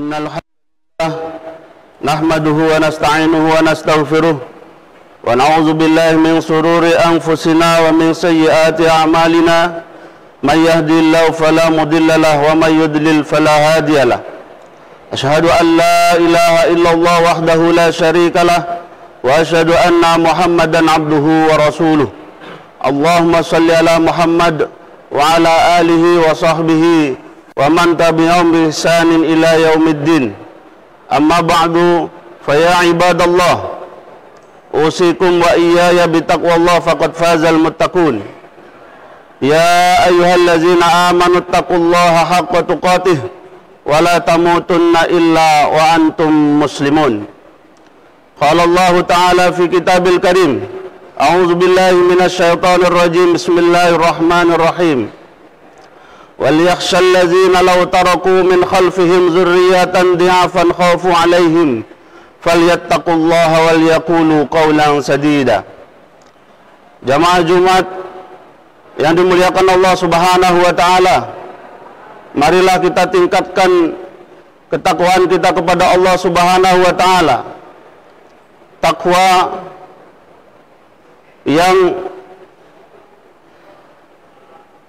Innal hamdalillah nahmaduhu wa nasta'inuhu wa nastaghfiruh wa na'udzu billahi min shururi anfusina wa min sayyiati a'malina may yahdihillahu fala mudilla lahu wa may yudlil fala hadiya lahu. Asyhadu an la ilaha illallah wahdahu la syarika lah wa asyhadu anna Muhammadan abduhu wa rasuluh. Allahumma shalli ala Muhammad wa ala alihi wa sahbihi wa man tabi'ahum bi ihsanin ila yaumiddin. Amma ba'du, fa ya ibadallah, usikum wa iyaya bi taqwallah faqad fazal muttaqun. Ya ayyuhallazina amanu taqullaha haqqa tuqatih wa la tamutunna illa wa antum muslimun. Qala Allah ta'ala fi kitabil karim, a'udzu billahi minasy syaithanir rajim, bismillahirrahmanirrahim. وَلْيَخْشَى الَّذِينَ لَوْ تَرَكُوا مِنْ خَلْفِهِمْ ذُرِّيَّةً ضِعَافًا خَافُوا عَلَيْهِمْ فَلْيَتَّقُوا اللَّهَ وَلْيَقُولُوا قَوْلًا سَدِيدًا. Jamaah Jumat yang dimuliakan Allah Subhanahu wa taala, marilah kita tingkatkan ketakwaan kita kepada Allah Subhanahu wa taala. Takwa yang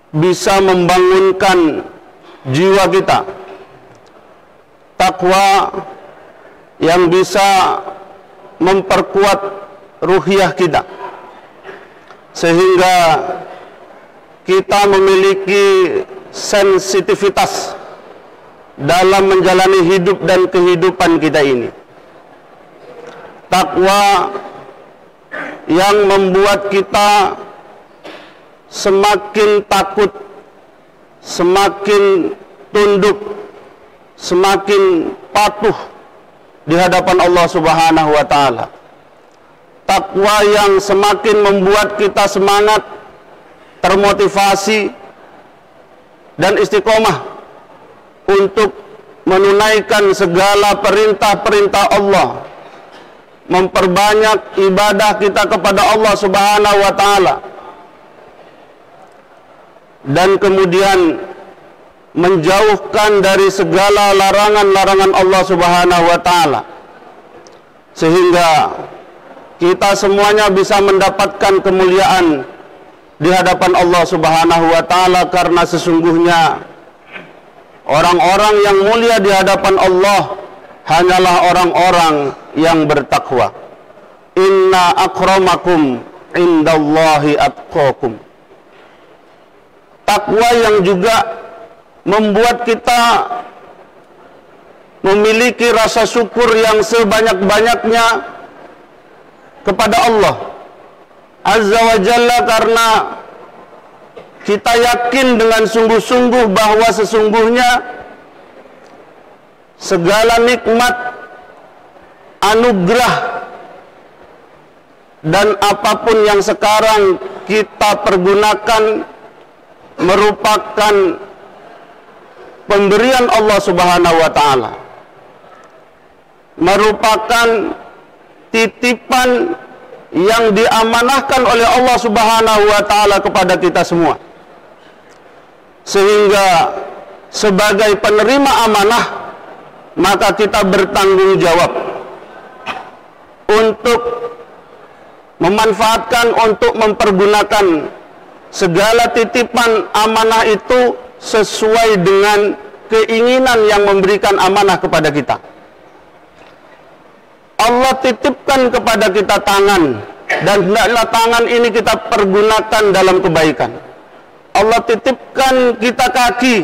bisa membangunkan jiwa kita, takwa yang bisa memperkuat ruhiyah kita, sehingga kita memiliki sensitivitas dalam menjalani hidup dan kehidupan kita ini. Takwa yang membuat kita semakin takut, semakin tunduk, semakin patuh di hadapan Allah Subhanahu wa taala. Takwa yang semakin membuat kita semangat, termotivasi dan istiqomah untuk menunaikan segala perintah-perintah Allah, memperbanyak ibadah kita kepada Allah Subhanahu wa taala, dan kemudian menjauhkan dari segala larangan-larangan Allah Subhanahu wa taala, sehingga kita semuanya bisa mendapatkan kemuliaan di hadapan Allah Subhanahu wa taala, karena sesungguhnya orang-orang yang mulia di hadapan Allah hanyalah orang-orang yang bertakwa. Inna akramakum indallahi atqakum. Takwa yang juga membuat kita memiliki rasa syukur yang sebanyak-banyaknya kepada Allah Azza wa Jalla, karena kita yakin dengan sungguh-sungguh bahwa sesungguhnya segala nikmat, anugerah, dan apapun yang sekarang kita pergunakan merupakan pemberian Allah Subhanahu wa taala, merupakan titipan yang diamanahkan oleh Allah Subhanahu wa taala kepada kita semua. Sehingga sebagai penerima amanah, maka kita bertanggung jawab untuk memanfaatkan, untuk mempergunakan segala titipan amanah itu sesuai dengan keinginan yang memberikan amanah kepada kita. Allah titipkan kepada kita tangan, dan hendaklah tangan ini kita pergunakan dalam kebaikan. Allah titipkan kita kaki,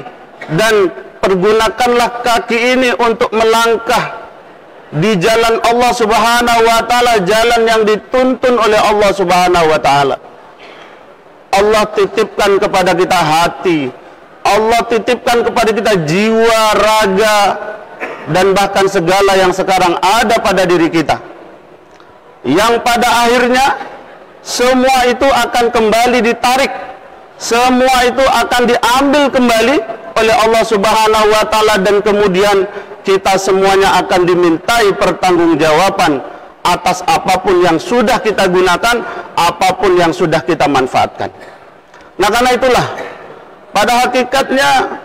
dan pergunakanlah kaki ini untuk melangkah di jalan Allah Subhanahu wa taala, jalan yang dituntun oleh Allah Subhanahu wa taala. Allah titipkan kepada kita hati, Allah titipkan kepada kita jiwa, raga, dan bahkan segala yang sekarang ada pada diri kita, yang pada akhirnya semua itu akan kembali ditarik, semua itu akan diambil kembali oleh Allah Subhanahu wa taala, dan kemudian kita semuanya akan dimintai pertanggungjawaban atas apapun yang sudah kita gunakan, apapun yang sudah kita manfaatkan. Nah, karena itulah pada hakikatnya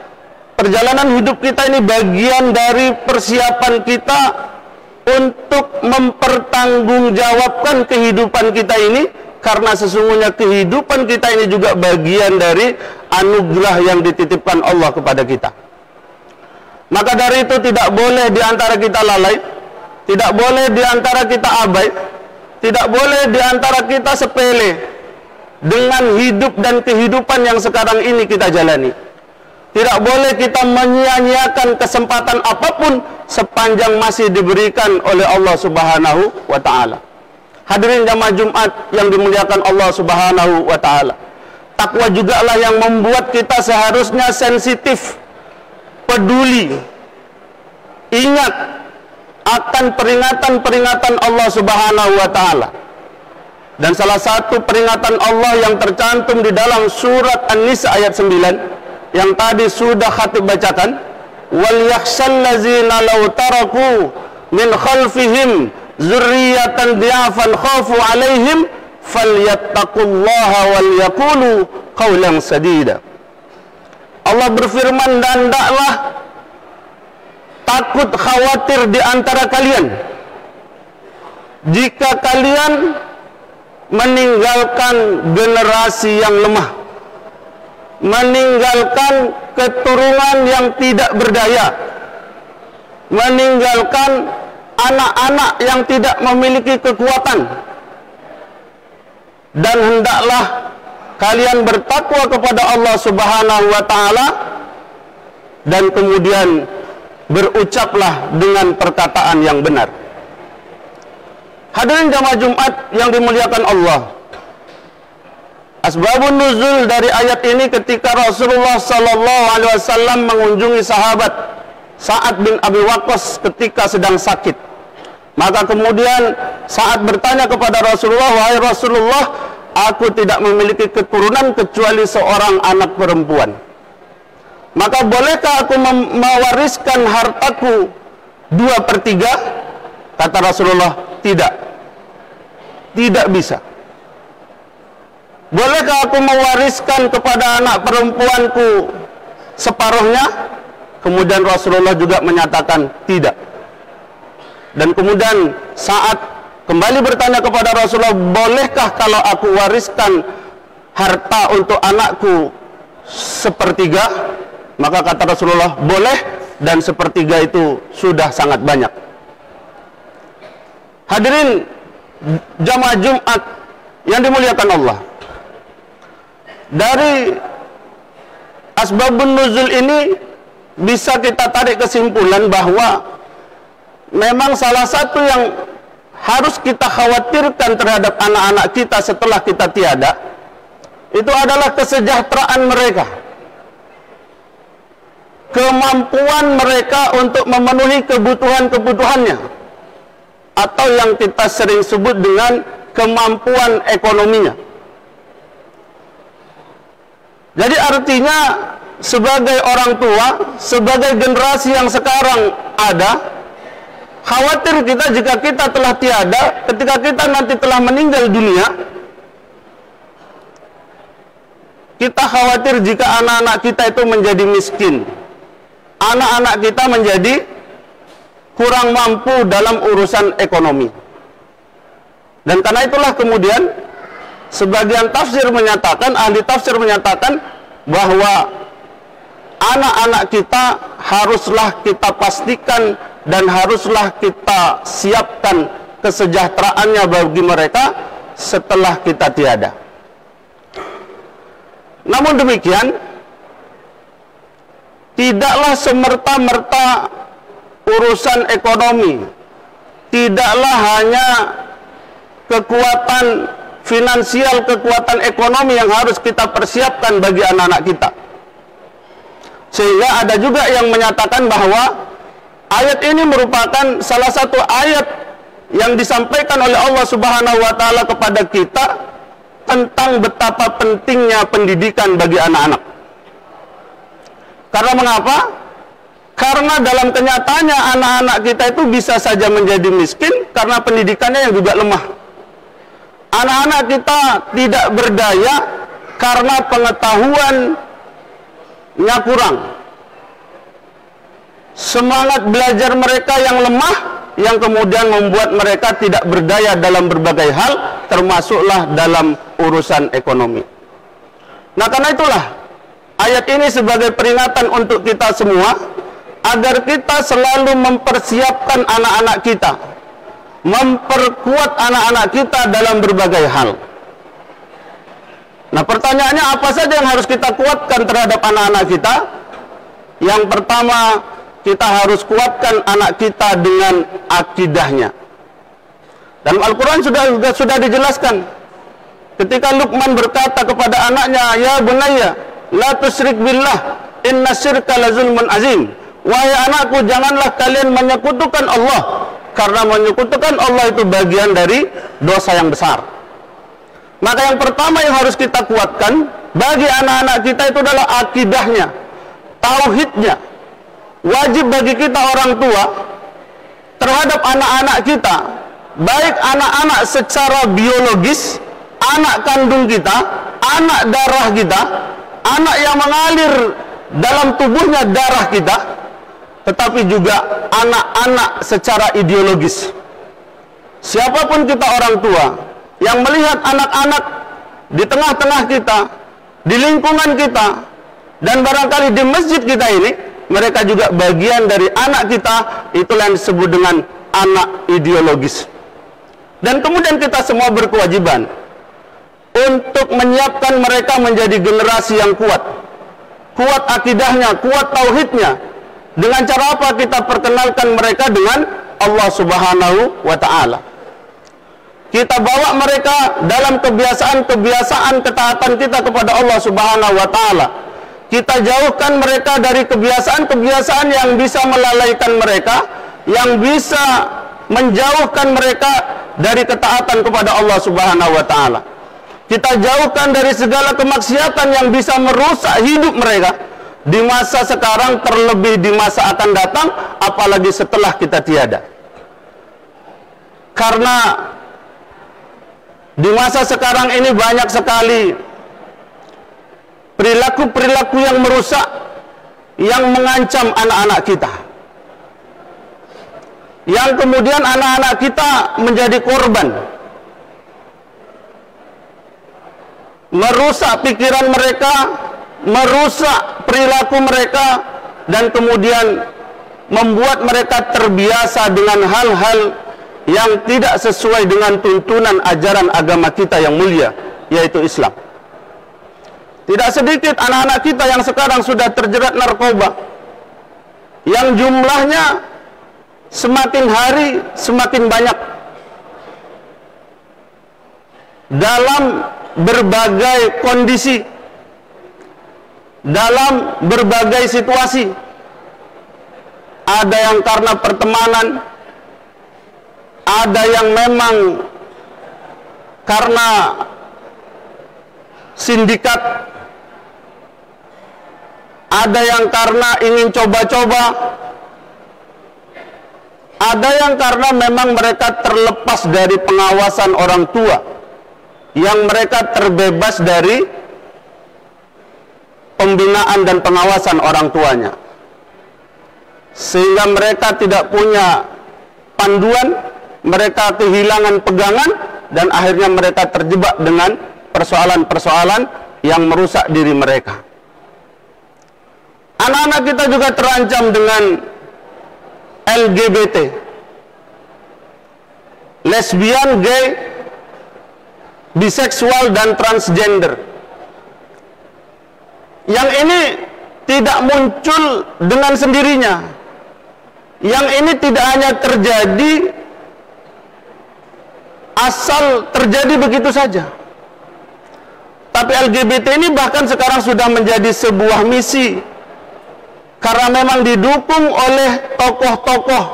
perjalanan hidup kita ini bagian dari persiapan kita untuk mempertanggungjawabkan kehidupan kita ini, karena sesungguhnya kehidupan kita ini juga bagian dari anugerah yang dititipkan Allah kepada kita. Maka dari itu tidak boleh diantara kita lalai, tidak boleh diantara kita abai, tidak boleh diantara kita sepele dengan hidup dan kehidupan yang sekarang ini kita jalani. Tidak boleh kita menyia-nyiakan kesempatan apapun sepanjang masih diberikan oleh Allah Subhanahu wa Ta'ala. Hadirin jamaah Jumat yang dimuliakan Allah Subhanahu wa Ta'ala, takwa jugalah yang membuat kita seharusnya sensitif, peduli, ingat akan peringatan-peringatan Allah Subhanahu wa Ta'ala. Dan salah satu peringatan Allah yang tercantum di dalam surat An-Nisa ayat 9 yang tadi sudah khatib bacakan, wal yakhshal ladzina law taraku min khalfihim dzurriyyatan dhi'afan khafu 'alaihim falyattaqullaha wal yaqulu qawlan sadida. Allah berfirman, dan hendaklah takut khawatir di antara kalian jika kalian meninggalkan generasi yang lemah, meninggalkan keturunan yang tidak berdaya, meninggalkan anak-anak yang tidak memiliki kekuatan, dan hendaklah kalian bertakwa kepada Allah Subhanahu wa Ta'ala, dan kemudian berucaplah dengan perkataan yang benar. Hadirin jamaah Jumat yang dimuliakan Allah, asbabun nuzul dari ayat ini ketika Rasulullah Sallallahu Alaihi Wasallam mengunjungi sahabat Sa'ad bin Abi Waqqas ketika sedang sakit. Maka kemudian Sa'ad bertanya kepada Rasulullah, wahai Rasulullah, aku tidak memiliki keturunan kecuali seorang anak perempuan. Maka bolehkah aku mewariskan hartaku 2/3? Kata Rasulullah, tidak bisa. Bolehkah aku mewariskan kepada anak perempuanku separuhnya? Kemudian Rasulullah juga menyatakan tidak. Dan kemudian saat kembali bertanya kepada Rasulullah, bolehkah kalau aku wariskan harta untuk anakku 1/3? Maka kata Rasulullah, boleh, dan 1/3 itu sudah sangat banyak. Hadirin jamaah Jumat yang dimuliakan Allah, dari asbabun nuzul ini bisa kita tarik kesimpulan bahwa memang salah satu yang harus kita khawatirkan terhadap anak-anak kita setelah kita tiada, itu adalah kesejahteraan mereka, kemampuan mereka untuk memenuhi kebutuhan-kebutuhannya, atau yang kita sering sebut dengan kemampuan ekonominya. Jadi artinya sebagai orang tua, sebagai generasi yang sekarang ada, khawatir kita jika kita telah tiada, ketika kita nanti telah meninggal dunia, kita khawatir jika anak-anak kita itu menjadi miskin, anak-anak kita menjadi kurang mampu dalam urusan ekonomi. Dan karena itulah kemudian sebagian tafsir menyatakan, ahli tafsir menyatakan bahwa anak-anak kita haruslah kita pastikan dan haruslah kita siapkan kesejahteraannya bagi mereka setelah kita tiada. Namun demikian, tidaklah semerta-merta urusan ekonomi, tidaklah hanya kekuatan finansial, kekuatan ekonomi yang harus kita persiapkan bagi anak-anak kita. Sehingga ada juga yang menyatakan bahwa ayat ini merupakan salah satu ayat yang disampaikan oleh Allah Subhanahu wa Ta'ala kepada kita tentang betapa pentingnya pendidikan bagi anak-anak. Karena mengapa? Karena dalam kenyataannya anak-anak kita itu bisa saja menjadi miskin karena pendidikannya yang juga lemah. Anak-anak kita tidak berdaya karena pengetahuannya kurang, semangat belajar mereka yang lemah, yang kemudian membuat mereka tidak berdaya dalam berbagai hal, termasuklah dalam urusan ekonomi. Nah, karena itulah ayat ini sebagai peringatan untuk kita semua, agar kita selalu mempersiapkan anak-anak kita, memperkuat anak-anak kita dalam berbagai hal. Nah, pertanyaannya apa saja yang harus kita kuatkan terhadap anak-anak kita? Yang pertama, kita harus kuatkan anak kita dengan akidahnya. Dalam Al-Quran sudah dijelaskan. Ketika Luqman berkata kepada anaknya, "Ya bunayya, la tusyrik billah, inna syirka la zulmun azim." Wahai anakku, janganlah kalian menyekutukan Allah, karena menyekutukan Allah itu bagian dari dosa yang besar. Maka yang pertama yang harus kita kuatkan bagi anak-anak kita itu adalah akidahnya, tauhidnya. Wajib bagi kita orang tua terhadap anak-anak kita, baik anak-anak secara biologis, anak kandung kita, anak darah kita, anak yang mengalir dalam tubuhnya darah kita, tetapi juga anak-anak secara ideologis. Siapapun kita orang tua yang melihat anak-anak di tengah-tengah kita, di lingkungan kita, dan barangkali di masjid kita ini, mereka juga bagian dari anak kita, itulah yang disebut dengan anak ideologis. Dan kemudian kita semua berkewajiban untuk menyiapkan mereka menjadi generasi yang kuat. Kuat akidahnya, kuat tauhidnya. Dengan cara apa? Kita perkenalkan mereka dengan Allah Subhanahu wa ta'ala. Kita bawa mereka dalam kebiasaan-kebiasaan ketaatan kita kepada Allah Subhanahu wa ta'ala. Kita jauhkan mereka dari kebiasaan-kebiasaan yang bisa melalaikan mereka, yang bisa menjauhkan mereka dari ketaatan kepada Allah Subhanahu wa ta'ala. Kita jauhkan dari segala kemaksiatan yang bisa merusak hidup mereka di masa sekarang, terlebih di masa akan datang, apalagi setelah kita tiada. Karena di masa sekarang ini banyak sekali perilaku-perilaku yang merusak, yang mengancam anak-anak kita, yang kemudian anak-anak kita menjadi korban, merusak pikiran mereka, merusak perilaku mereka, dan kemudian membuat mereka terbiasa dengan hal-hal yang tidak sesuai dengan tuntunan ajaran agama kita yang mulia, yaitu Islam. Tidak sedikit anak-anak kita yang sekarang sudah terjerat narkoba, yang jumlahnya semakin hari semakin banyak dalam berbagai kondisi, dalam berbagai situasi. Ada yang karena pertemanan, ada yang memang karena sindikat, ada yang karena ingin coba-coba, ada yang karena memang mereka terlepas dari pengawasan orang tua, yang mereka terbebas dari pembinaan dan pengawasan orang tuanya, sehingga mereka tidak punya panduan, mereka kehilangan pegangan, dan akhirnya mereka terjebak dengan persoalan-persoalan yang merusak diri mereka. Anak-anak kita juga terancam dengan LGBT, lesbian, gay, biseksual, dan transgender. Yang ini tidak muncul dengan sendirinya. Yang ini tidak hanya terjadi asal terjadi begitu saja. Tapi LGBT ini bahkan sekarang sudah menjadi sebuah misi, karena memang didukung oleh tokoh-tokoh,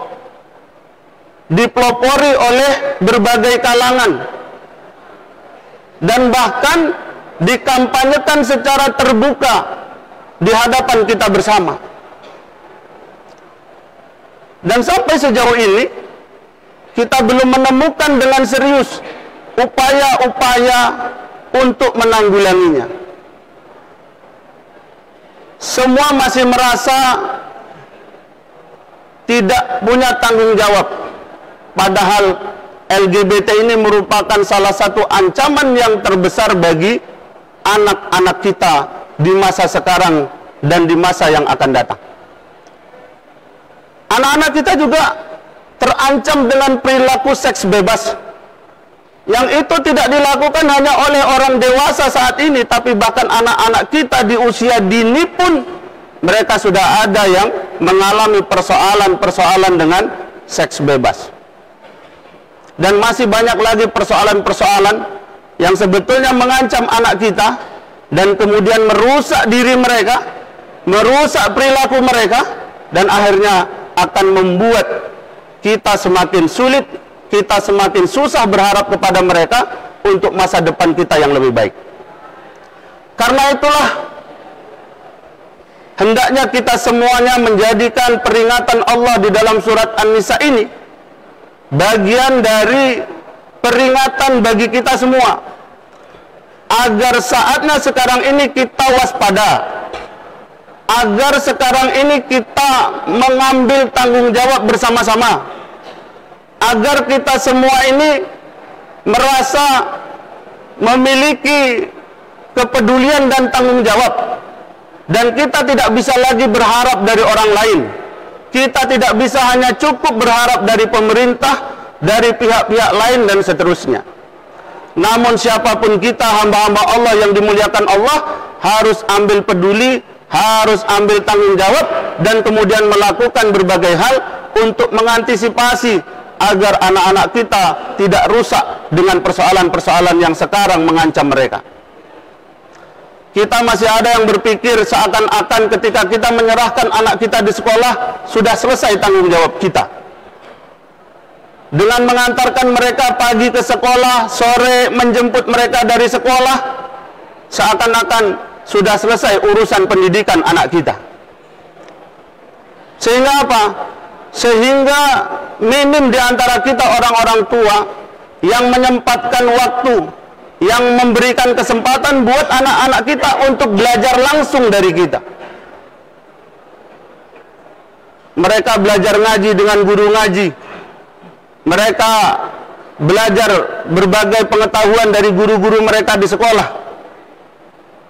dipelopori oleh berbagai kalangan, dan bahkan dikampanyekan secara terbuka di hadapan kita bersama. Dan sampai sejauh ini kita belum menemukan dengan serius upaya-upaya untuk menanggulanginya. Semua masih merasa tidak punya tanggung jawab. Padahal LGBT ini merupakan salah satu ancaman yang terbesar bagi anak-anak kita di masa sekarang dan di masa yang akan datang. Anak-anak kita juga terancam dengan perilaku seks bebas, yang itu tidak dilakukan hanya oleh orang dewasa saat ini, tapi bahkan anak-anak kita di usia dini pun mereka sudah ada yang mengalami persoalan-persoalan dengan seks bebas. Dan masih banyak lagi persoalan-persoalan yang sebetulnya mengancam anak kita dan kemudian merusak diri mereka, merusak perilaku mereka, dan akhirnya akan membuat kita semakin sulit, kita semakin susah berharap kepada mereka untuk masa depan kita yang lebih baik. Karena itulah hendaknya kita semuanya menjadikan peringatan Allah di dalam surat An-Nisa ini bagian dari peringatan bagi kita semua, agar saatnya sekarang ini kita waspada, agar sekarang ini kita mengambil tanggung jawab bersama-sama, agar kita semua ini merasa memiliki kepedulian dan tanggung jawab. Dan kita tidak bisa lagi berharap dari orang lain. Kita tidak bisa hanya cukup berharap dari pemerintah, dari pihak-pihak lain, dan seterusnya. Namun siapapun kita, hamba-hamba Allah yang dimuliakan Allah, harus ambil peduli, harus ambil tanggung jawab, dan kemudian melakukan berbagai hal untuk mengantisipasi agar anak-anak kita tidak rusak dengan persoalan-persoalan yang sekarang mengancam mereka. Kita masih ada yang berpikir seakan-akan ketika kita menyerahkan anak kita di sekolah, sudah selesai tanggung jawab kita. Dengan mengantarkan mereka pagi ke sekolah, sore menjemput mereka dari sekolah, seakan-akan sudah selesai urusan pendidikan anak kita. Sehingga apa? Sehingga minim di antara kita orang-orang tua yang menyempatkan waktu, yang memberikan kesempatan buat anak-anak kita untuk belajar langsung dari kita. Mereka belajar ngaji dengan guru ngaji. Mereka belajar berbagai pengetahuan dari guru-guru mereka di sekolah.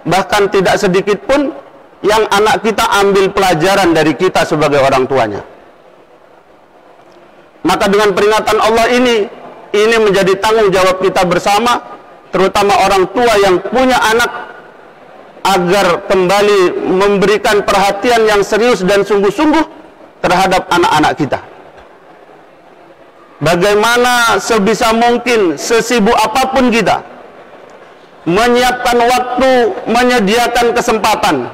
Bahkan tidak sedikit pun yang anak kita ambil pelajaran dari kita sebagai orang tuanya. Maka dengan peringatan Allah ini menjadi tanggung jawab kita bersama, terutama orang tua yang punya anak, agar kembali memberikan perhatian yang serius dan sungguh-sungguh terhadap anak-anak kita. Bagaimana sebisa mungkin, sesibuk apapun kita, menyiapkan waktu, menyediakan kesempatan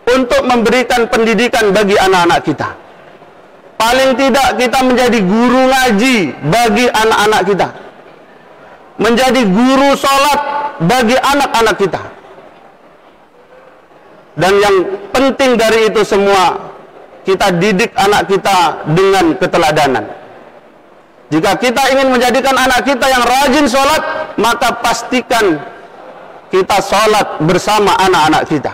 untuk memberikan pendidikan bagi anak-anak kita. Paling tidak kita menjadi guru ngaji bagi anak-anak kita, menjadi guru sholat bagi anak-anak kita. Dan yang penting dari itu semua, kita didik anak kita dengan keteladanan. Jika kita ingin menjadikan anak kita yang rajin sholat, maka pastikan kita sholat bersama anak-anak kita.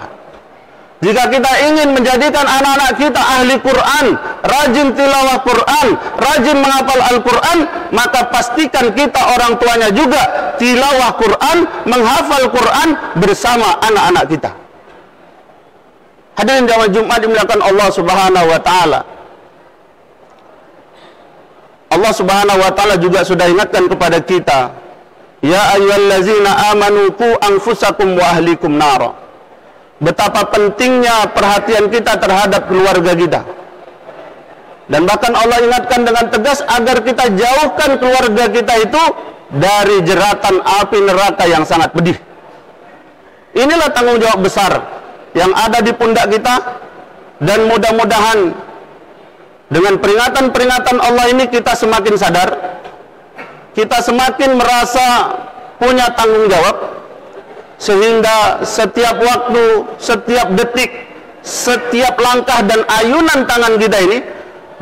Jika kita ingin menjadikan anak-anak kita ahli Quran, rajin tilawah Quran, rajin menghafal Al-Quran, maka pastikan kita orang tuanya juga tilawah Quran, menghafal Quran bersama anak-anak kita. Hadirin jamaah Jumat dimuliakan Allah Subhanahu wa taala. Allah Subhanahu wa taala juga sudah ingatkan kepada kita, ya ayyuhallazina amanu qu anfusakum wa ahlikum nara. Betapa pentingnya perhatian kita terhadap keluarga kita. Dan bahkan Allah ingatkan dengan tegas agar kita jauhkan keluarga kita itu dari jeratan api neraka yang sangat pedih. Inilah tanggung jawab besar yang ada di pundak kita, dan mudah-mudahan dengan peringatan-peringatan Allah ini kita semakin sadar, kita semakin merasa punya tanggung jawab, sehingga setiap waktu, setiap detik, setiap langkah dan ayunan tangan kita ini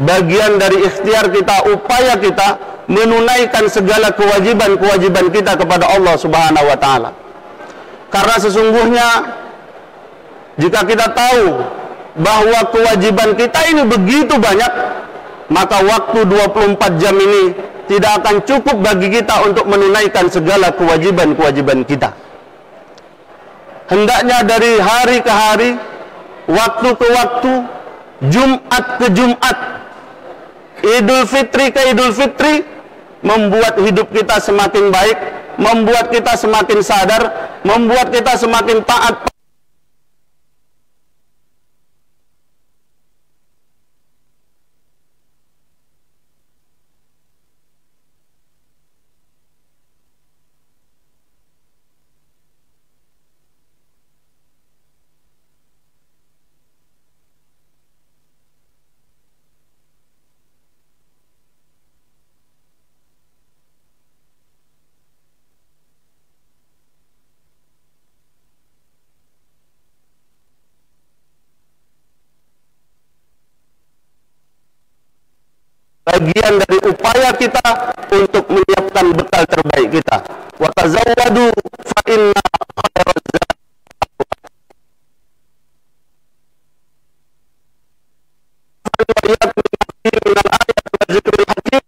bagian dari ikhtiar kita, upaya kita menunaikan segala kewajiban-kewajiban kita kepada Allah Subhanahu wa taala. Karena sesungguhnya jika kita tahu bahwa kewajiban kita ini begitu banyak, maka waktu 24 jam ini tidak akan cukup bagi kita untuk menunaikan segala kewajiban-kewajiban kita. Hendaknya dari hari ke hari, waktu ke waktu, Jumat ke Jumat, Idul Fitri ke Idul Fitri, membuat hidup kita semakin baik, membuat kita semakin sadar, membuat kita semakin taat. Bagian dari upaya kita untuk menyiapkan bekal terbaik kita. Wa tazawwadu fa inna khairaz zadi minal ayat wa zikril hakim.